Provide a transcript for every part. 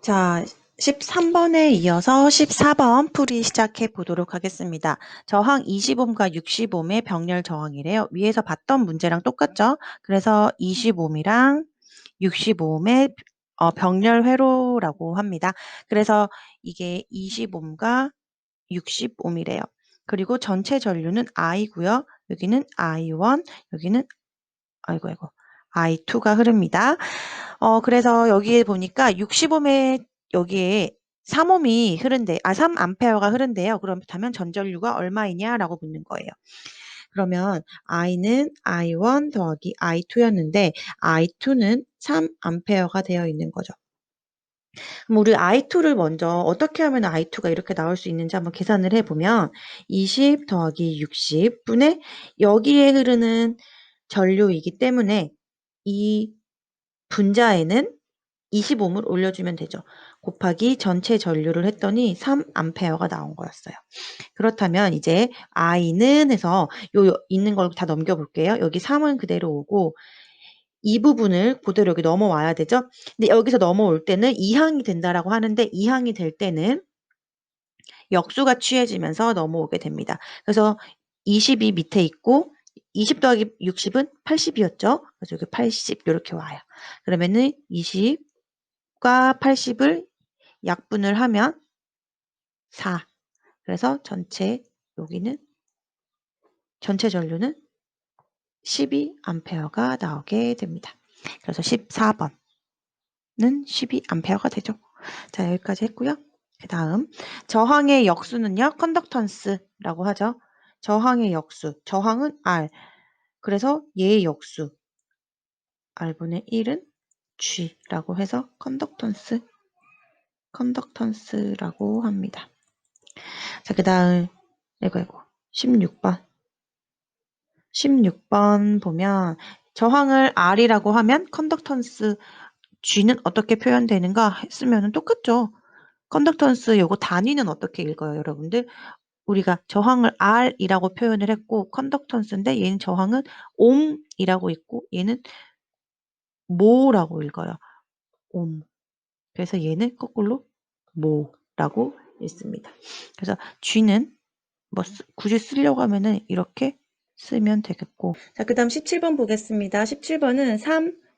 자, 13번에 이어서 14번 풀이 시작해 보도록 하겠습니다. 저항 20옴과 60옴의 병렬 저항이래요. 위에서 봤던 문제랑 똑같죠? 그래서 20옴이랑 65옴의 병렬 회로라고 합니다. 그래서 이게 20옴과 60옴이래요. 그리고 전체 전류는 I고요. 여기는 I1, 여기는 아이고 I2가 흐릅니다. 그래서 여기에 보니까 60옴에 여기에 3옴이 흐른대, 3암페어가 흐른대요. 그렇다면 전전류가 얼마이냐라고 묻는 거예요. 그러면 I는 I1 더하기 I2였는데 I2는 3암페어가 되어 있는 거죠. 그럼 우리 I2를 먼저 어떻게 하면 I2가 이렇게 나올 수 있는지 한번 계산을 해보면 20 더하기 60분의 여기에 흐르는 전류이기 때문에 이 분자에는 25을 올려주면 되죠. 곱하기 전체 전류를 했더니 3암페어가 나온 거였어요. 그렇다면 이제 I는 해서 요 있는 걸 다 넘겨볼게요. 여기 3은 그대로 오고 이 부분을 그대로 여기 넘어와야 되죠. 근데 여기서 넘어올 때는 2항이 된다라고 하는데 2항이 될 때는 역수가 취해지면서 넘어오게 됩니다. 그래서 20이 밑에 있고 20 더하기 60은 80이었죠. 그래서 여기 80 이렇게 와요. 그러면은 20과 80을 약분을 하면 4. 그래서 여기는 전체 전류는 12암페어가 나오게 됩니다. 그래서 14번은 12암페어가 되죠. 자, 여기까지 했고요. 그 다음 저항의 역수는요. 컨덕턴스라고 하죠. 저항의 역수. 저항은 R. 그래서 얘의 역수. R분의 1은 G라고 해서 컨덕턴스라고 합니다. 자, 그 다음 이거 16번. 16번 보면 저항을 R이라고 하면 컨덕턴스 G는 어떻게 표현되는가 했으면 똑같죠. 컨덕턴스 요거 단위는 어떻게 읽어요, 여러분들? 우리가 저항을 R이라고 표현을 했고 컨덕턴스인데 얘는 저항은 옴이라고 있고 얘는 모라고 읽어요. 옴. 그래서 얘는 거꾸로 모라고 읽습니다. 그래서 G는 뭐 굳이 쓰려고 하면은 이렇게 쓰면 되겠고. 자, 그 다음 17번 보겠습니다. 17번은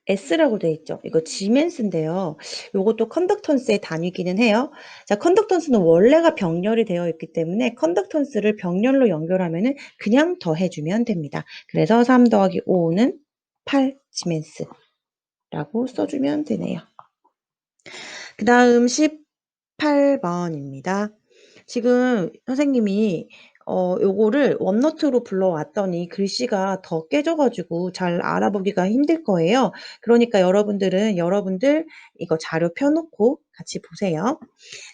3S라고 되어 있죠. 이거 지멘스인데요. 요것도 컨덕턴스의 단위기는 해요. 자, 컨덕턴스는 원래가 병렬이 되어 있기 때문에 컨덕턴스를 병렬로 연결하면은 그냥 더해주면 됩니다. 그래서 3 더하기 5는 8지멘스라고 써주면 되네요. 그 다음 18번입니다. 지금 선생님이 요거를 원노트로 불러왔더니 글씨가 더 깨져가지고 잘 알아보기가 힘들 거예요. 그러니까 여러분들은 여러분들 이거 자료 펴놓고 같이 보세요.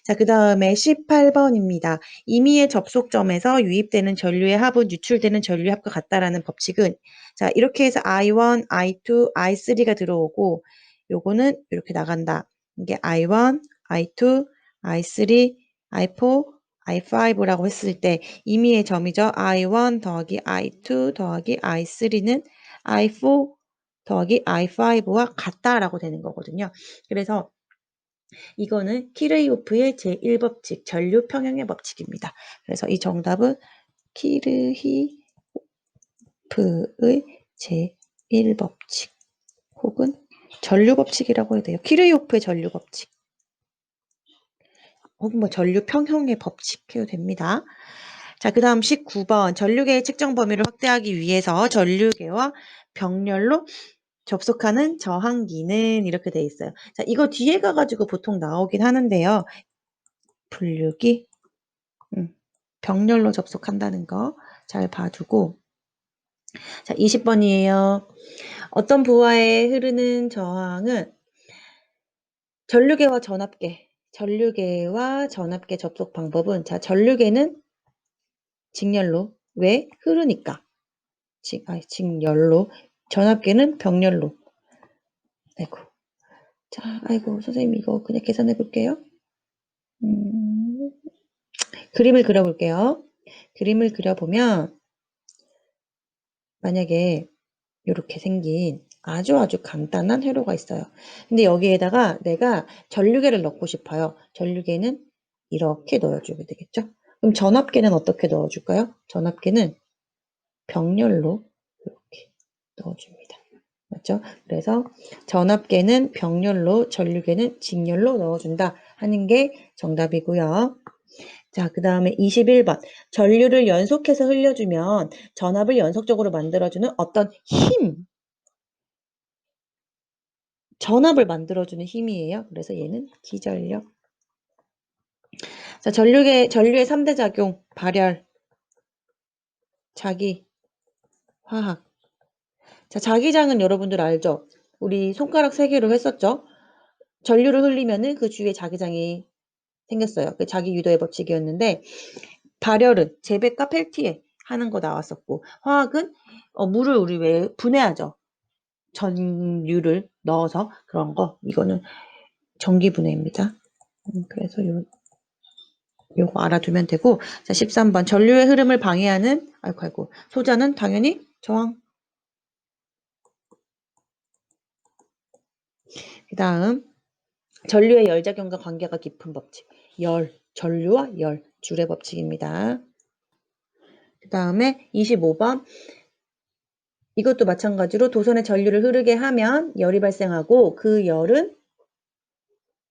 자, 그 다음에 18번입니다. 임의의 접속점에서 유입되는 전류의 합은 유출되는 전류의 합과 같다라는 법칙은 자, 이렇게 해서 I1, I2, I3가 들어오고 요거는 이렇게 나간다. 이게 I1, I2, I3, I4, I5라고 했을 때 임의의 점이죠. I1 더하기 I2 더하기 I3는 I4 더하기 I5와 같다라고 되는 거거든요. 그래서 이거는 키르히오프의 제1법칙, 전류 평형의 법칙입니다. 그래서 이 정답은 키르히오프의 제1법칙 혹은 전류법칙이라고 해도 돼요. 키르히오프의 전류법칙 혹은 뭐 전류평형의 법칙 해도 됩니다. 자, 그 다음 19번 전류계의 측정 범위를 확대하기 위해서 전류계와 병렬로 접속하는 저항기는 이렇게 돼 있어요. 자, 이거 뒤에 가가지고 보통 나오긴 하는데요. 분류기 병렬로 접속한다는 거 잘 봐두고. 자, 20번이에요. 어떤 부하에 흐르는 저항은 전류계와 전압계 접속 방법은 자, 전류계는 직렬로. 왜? 흐르니까. 직렬로. 전압계는 병렬로. 아이고. 자, 아이고, 선생님 이거 그냥 계산해 볼게요. 그림을 그려볼게요. 그림을 그려보면 만약에 이렇게 생긴 아주 간단한 회로가 있어요. 근데 여기에다가 내가 전류계를 넣고 싶어요. 전류계는 이렇게 넣어주면 되겠죠? 그럼 전압계는 어떻게 넣어줄까요? 전압계는 병렬로 이렇게 넣어줍니다. 맞죠? 그래서 전압계는 병렬로, 전류계는 직렬로 넣어준다 하는 게 정답이고요. 자, 그 다음에 21번. 전류를 연속해서 흘려주면 전압을 연속적으로 만들어주는 어떤 힘, 전압을 만들어주는 힘이에요. 그래서 얘는 기전력. 자, 전류의 3대 작용, 발열, 자기, 화학. 자, 자기장은 여러분들 알죠? 우리 손가락 3개로 했었죠? 전류를 흘리면은 그 주위에 자기장이 생겼어요. 그 자기 유도의 법칙이었는데, 발열은 제베카 펠티에 하는 거 나왔었고, 화학은 물을 우리 왜 분해하죠? 전류를 넣어서 그런 거. 이거는 전기 분해입니다. 그래서 요거 알아두면 되고. 자, 13번. 전류의 흐름을 방해하는, 아이고, 소자는 당연히 저항. 그 다음, 전류의 열작용과 관계가 깊은 법칙. 전류와 열, 줄의 법칙입니다. 그 다음에 25번. 이것도 마찬가지로 도선에 전류를 흐르게 하면 열이 발생하고 그 열은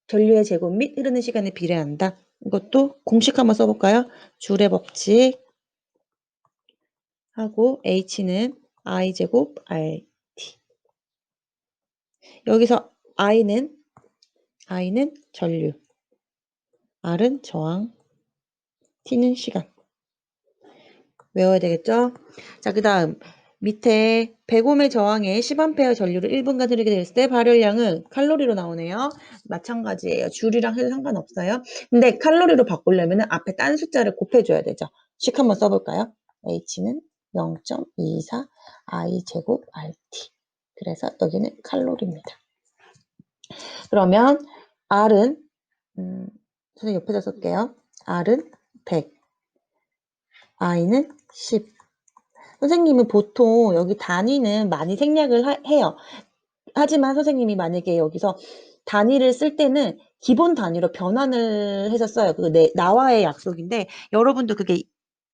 전류의 제곱 및 흐르는 시간에 비례한다. 이것도 공식 한번 써볼까요? 줄의 법칙 하고 H는 I제곱 RT. 여기서 I는 전류, R은 저항, T는 시간. 외워야 되겠죠? 자, 그 다음 밑에 100옴의 저항에 10A 전류를 1분간 흐르게 됐을 때 발열량은 칼로리로 나오네요. 마찬가지예요. 줄이랑 해도 상관없어요. 근데 칼로리로 바꾸려면 앞에 딴 숫자를 곱해줘야 되죠. 식 한번 써볼까요? H는 0.24 I 제곱 RT. 그래서 여기는 칼로리입니다. 그러면 R은 선생님 옆에다 쓸게요. R은 100, I는 10. 선생님은 보통 여기 단위는 많이 생략을 해요. 하지만 선생님이 만약에 여기서 단위를 쓸 때는 기본 단위로 변환을 해서 써요. 그거 나와의 약속인데 여러분도 그게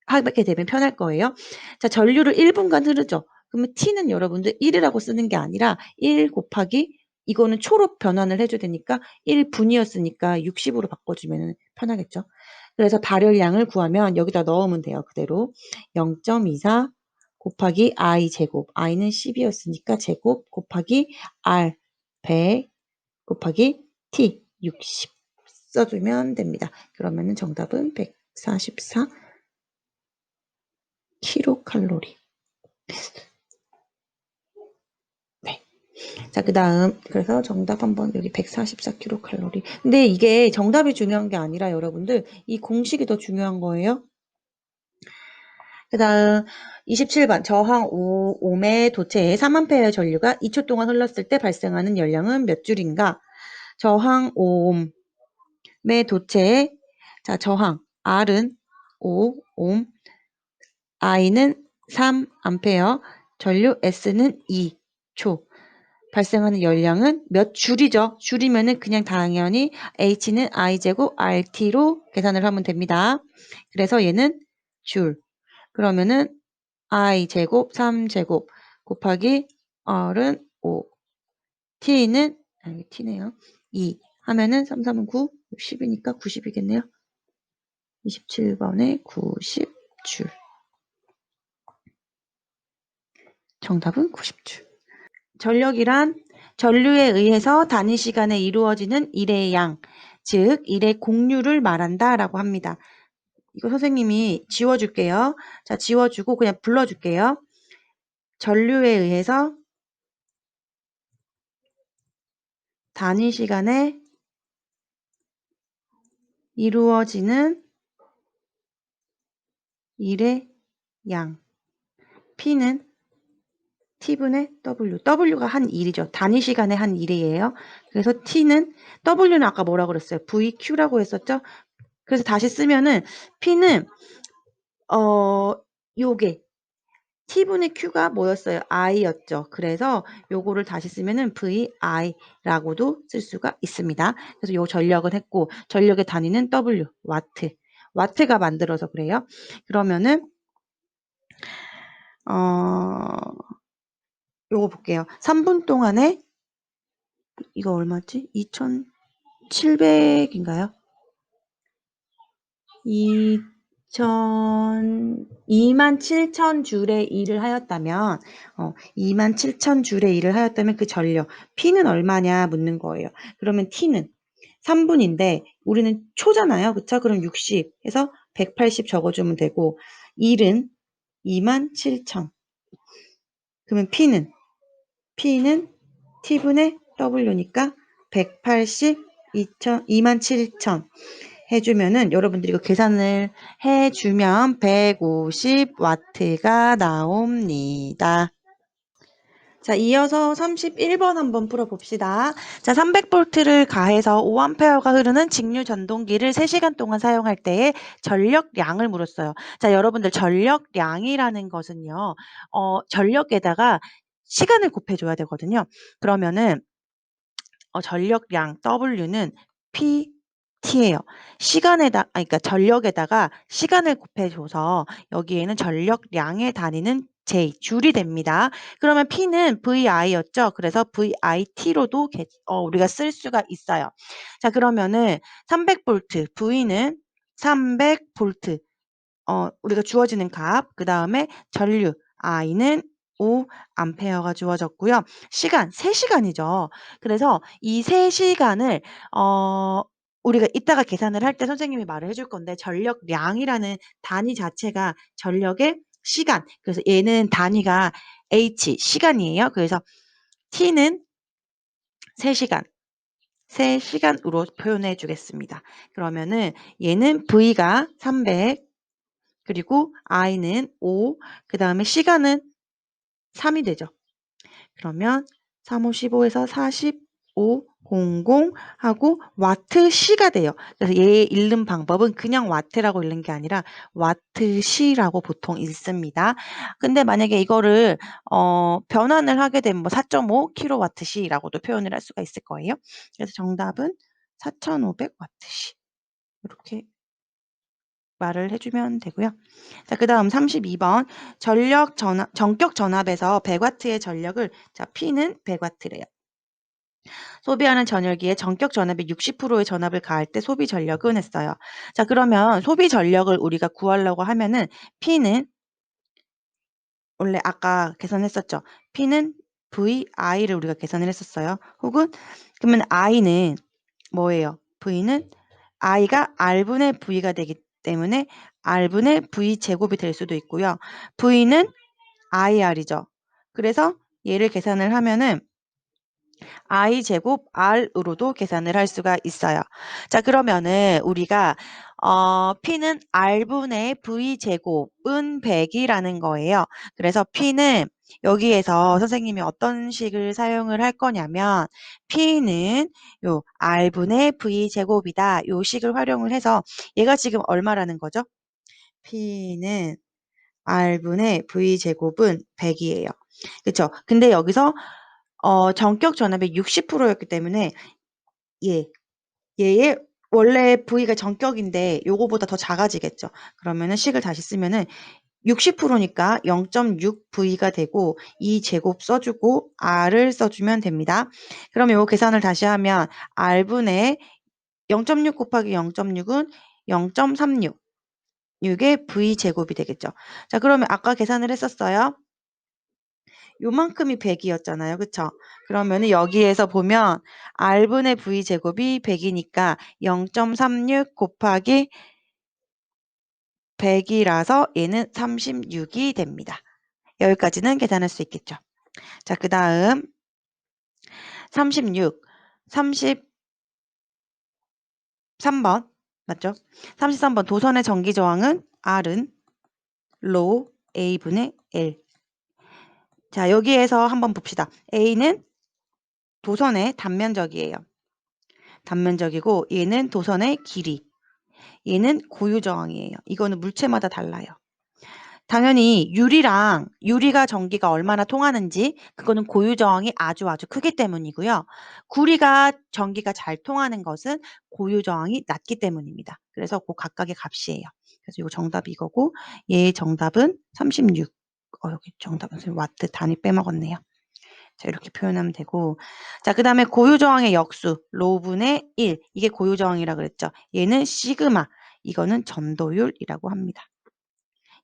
하게 되면 편할 거예요. 자, 전류를 1분간 흐르죠. 그러면 T는 여러분들 1이라고 쓰는 게 아니라 1 곱하기 이거는 초로 변환을 해줘야 되니까 1분이었으니까 60으로 바꿔주면 편하겠죠. 그래서 발열량을 구하면 여기다 넣으면 돼요. 그대로 0.24 곱하기 I 제곱, I는 10이었으니까 제곱 곱하기 R 100 곱하기 T 60 써주면 됩니다. 그러면 정답은 144 킬로칼로리. 네. 자, 그 다음, 그래서 정답 한번 여기 144 킬로칼로리. 근데 이게 정답이 중요한 게 아니라 여러분들 이 공식이 더 중요한 거예요. 그 다음 27번 저항 5옴의 도체에 3A의 전류가 2초 동안 흘렀을 때 발생하는 열량은 몇 줄인가? 저항 5옴의 도체에 자 저항 R은 5옴, I는 3A, 전류 S는 2초. 발생하는 열량은 몇 줄이죠? 줄이면은 그냥 당연히 H는 I제곱 RT로 계산을 하면 됩니다. 그래서 얘는 줄. 그러면은 I제곱 3제곱 곱하기 R은 5. T는, 여기 T네요. 2 하면은 3, 3은 9, 10이니까 90이겠네요. 27번에 90줄. 정답은 90줄. 전력이란 전류에 의해서 단위 시간에 이루어지는 일의 양, 즉 일의 공류를 말한다 라고 합니다. 이거 선생님이 지워줄게요. 자, 지워주고 그냥 불러줄게요. 전류에 의해서 단위 시간에 이루어지는 일의 양. P는 T분의 W. W가 한 일이죠. 단위 시간에 한 일이에요. 그래서 T는, W는 아까 뭐라 그랬어요? VQ라고 했었죠? 그래서 다시 쓰면은 P는, 요게 T분의 Q가 뭐였어요? I였죠. 그래서 요거를 다시 쓰면은 VI라고도 쓸 수가 있습니다. 그래서 요 전력은 했고, 전력의 단위는 W, 와트. 와트가 만들어서 그래요. 그러면은, 요거 볼게요. 3분 동안에, 이거 얼마지? 2,700인가요? 27,000줄의 일을 하였다면, 27,000줄의 일을 하였다면 그 전력, P는 얼마냐 묻는 거예요. 그러면 T는 3분인데, 우리는 초잖아요. 그쵸? 그럼 60 해서 180 적어주면 되고, 일은 27,000. 그러면 P는 T분의 W니까 180, 27,000. 해주면은 여러분들이 이거 계산을 해주면 150와트가 나옵니다. 자, 이어서 31번 한번 풀어봅시다. 자, 300볼트를 가해서 5A가 흐르는 직류 전동기를 3시간 동안 사용할 때의 전력량을 물었어요. 자, 여러분들 전력량이라는 것은요, 전력에다가 시간을 곱해줘야 되거든요. 그러면은 전력량 W는 PT예요. 그러니까 전력에다가 시간을 곱해줘서 여기에는 전력량의 단위는 J, 줄이 됩니다. 그러면 P는 VI였죠. 그래서 VIT로도 우리가 쓸 수가 있어요. 자, 그러면은 300볼트, V는 300볼트, 우리가 주어지는 값, 그 다음에 전류, I는 5A가 주어졌고요. 시간, 3시간이죠. 그래서 이 3시간을, 우리가 이따가 계산을 할 때 선생님이 말을 해줄 건데, 전력량이라는 단위 자체가 전력의 시간. 그래서 얘는 단위가 H, 시간이에요. 그래서 T는 3시간. 3시간으로 표현해 주겠습니다. 그러면은 얘는 V가 300, 그리고 I는 5, 그 다음에 시간은 3이 되죠. 그러면 3, 5, 15에서 45, 00 하고 와트시가 돼요. 그래서 얘 읽는 방법은 그냥 와트라고 읽는 게 아니라 와트시라고 보통 읽습니다. 근데 만약에 이거를 변환을 하게 되면 뭐 4.5kW시라고도 표현을 할 수가 있을 거예요. 그래서 정답은 4,500와트시. 이렇게 말을 해주면 되고요. 자, 그 다음 32번. 전격 전압에서 100W의 전력을, 자, P는 100W래요. 소비하는 전열기에 전격 전압의 60%의 전압을 가할 때 소비 전력은 했어요. 자, 그러면 소비 전력을 우리가 구하려고 하면은 P는 원래 아까 계산했었죠. P는 VI를 우리가 계산을 했었어요. 혹은 그러면 I는 뭐예요? V는 I가 R분의 V가 되기 때문에 R분의 V 제곱이 될 수도 있고요. V는 IR이죠. 그래서 얘를 계산을 하면은 I 제곱 R으로도 계산을 할 수가 있어요. 자, 그러면은 우리가 P는 R분의 V 제곱은 100이라는 거예요. 그래서 P는 여기에서 선생님이 어떤 식을 사용을 할 거냐면 P는 요 R분의 V 제곱이다. 요 식을 활용을 해서 얘가 지금 얼마라는 거죠? P는 R분의 V 제곱은 100이에요. 그렇죠? 근데 여기서 전격 전압의 60%였기 때문에 얘의 원래 V가 전격인데 요거보다 더 작아지겠죠. 그러면은 식을 다시 쓰면은 60%니까 0.6V가 되고 이 제곱 써주고 R을 써주면 됩니다. 그러면 요 계산을 다시 하면 R분의 0.6 곱하기 0.6은 0.36. 이게 V 제곱이 되겠죠. 자, 그러면 아까 계산을 했었어요. 요만큼이 100이었잖아요. 그쵸? 그러면은 여기에서 보면 R분의 V 제곱이 100이니까 0.36 곱하기 100이라서 얘는 36이 됩니다. 여기까지는 계산할 수 있겠죠. 자, 그 다음 36, 33번 맞죠? 33번 도선의 전기 저항은 R은 로 A분의 L. 자, 여기에서 한번 봅시다. A는 도선의 단면적이에요. 단면적이고 얘는 도선의 길이. 얘는 고유 저항이에요. 이거는 물체마다 달라요. 당연히 유리가 전기가 얼마나 통하는지 그거는 고유 저항이 아주 크기 때문이고요. 구리가 전기가 잘 통하는 것은 고유 저항이 낮기 때문입니다. 그래서 그 각각의 값이에요. 그래서 이거 정답이 이거고 얘의 정답은 36. 여기 정답은 와트 단위 빼먹었네요. 자, 이렇게 표현하면 되고. 자, 그다음에 고유 저항의 역수 로분의 1. 이게 고유 저항이라 그랬죠. 얘는 시그마. 이거는 전도율이라고 합니다.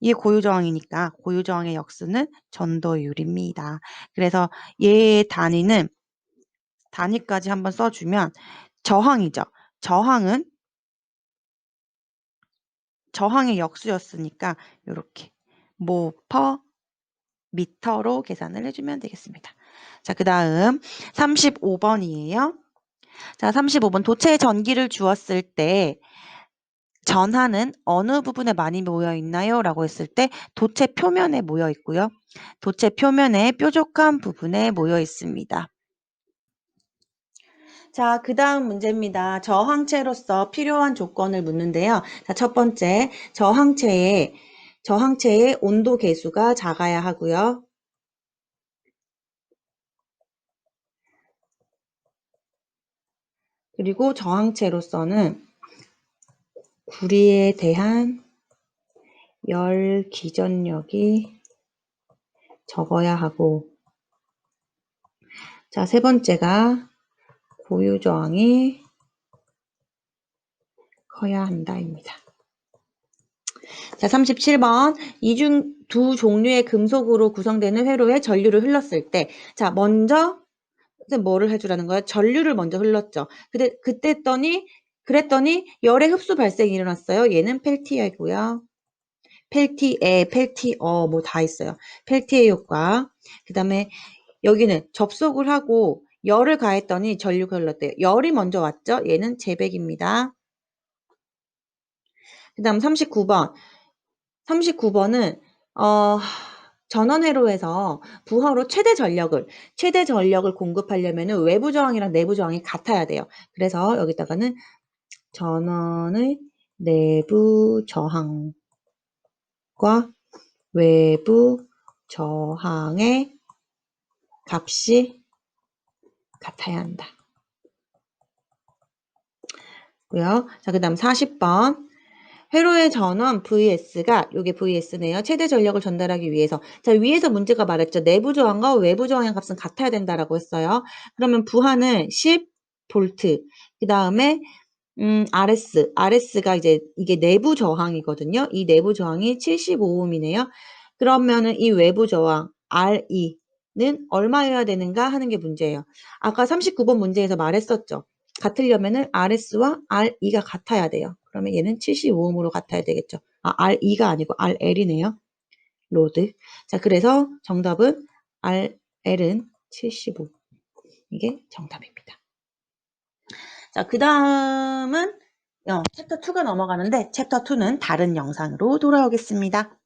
이게 고유 저항이니까 고유 저항의 역수는 전도율입니다. 그래서 얘의 단위까지 한번 써주면 저항이죠. 저항의 역수였으니까 이렇게 모 퍼 미터로 계산을 해주면 되겠습니다. 자, 그 다음 35번이에요. 자, 35번 도체에 전기를 주었을 때 전하는 어느 부분에 많이 모여 있나요? 라고 했을 때 도체 표면에 모여 있고요. 도체 표면의 뾰족한 부분에 모여 있습니다. 자, 그 다음 문제입니다. 저항체로서 필요한 조건을 묻는데요. 자, 첫 번째, 저항체의 온도 계수가 작아야 하고요. 그리고 저항체로서는 구리에 대한 열 기전력이 적어야 하고, 자, 세 번째가 고유 저항이 커야 한다입니다. 자, 37번. 이중 두 종류의 금속으로 구성되는 회로에 전류를 흘렀을 때, 자, 먼저 뭐를 해주라는 거야? 전류를 먼저 흘렀죠. 근데 그랬더니 열의 흡수 발생이 일어났어요. 얘는 펠티어이고요. 펠티어 뭐 다 있어요. 펠티의 효과. 그 다음에 여기는 접속을 하고 열을 가했더니 전류가 흘렀대요. 열이 먼저 왔죠. 얘는 제백입니다. 그 다음 39번. 39번은 전원회로에서 부하로 최대 전력을 공급하려면 외부 저항이랑 내부 저항이 같아야 돼요. 그래서 여기다가는 전원의 내부 저항과 외부 저항의 값이 같아야 한다. 고요. 자, 그 다음 40번. 회로의 전원 VS가 요게 VS네요. 최대 전력을 전달하기 위해서. 자, 위에서 문제가 말했죠. 내부 저항과 외부 저항의 값은 같아야 된다라고 했어요. 그러면 부하는 10V. 그다음에 RS가 이게 내부 저항이거든요. 이 내부 저항이 75ohm이네요. 그러면은 이 외부 저항 RE는 얼마여야 되는가 하는 게 문제예요. 아까 39번 문제에서 말했었죠. 같으려면은 RS와 RE가 같아야 돼요. 그러면 얘는 75ohm으로 같아야 되겠죠. RE가 아니고 RL이네요. 로드. 자, 그래서 정답은 RL은 75. 이게 정답입니다. 자, 그 다음은 챕터 2가 넘어가는데 챕터 2는 다른 영상으로 돌아오겠습니다.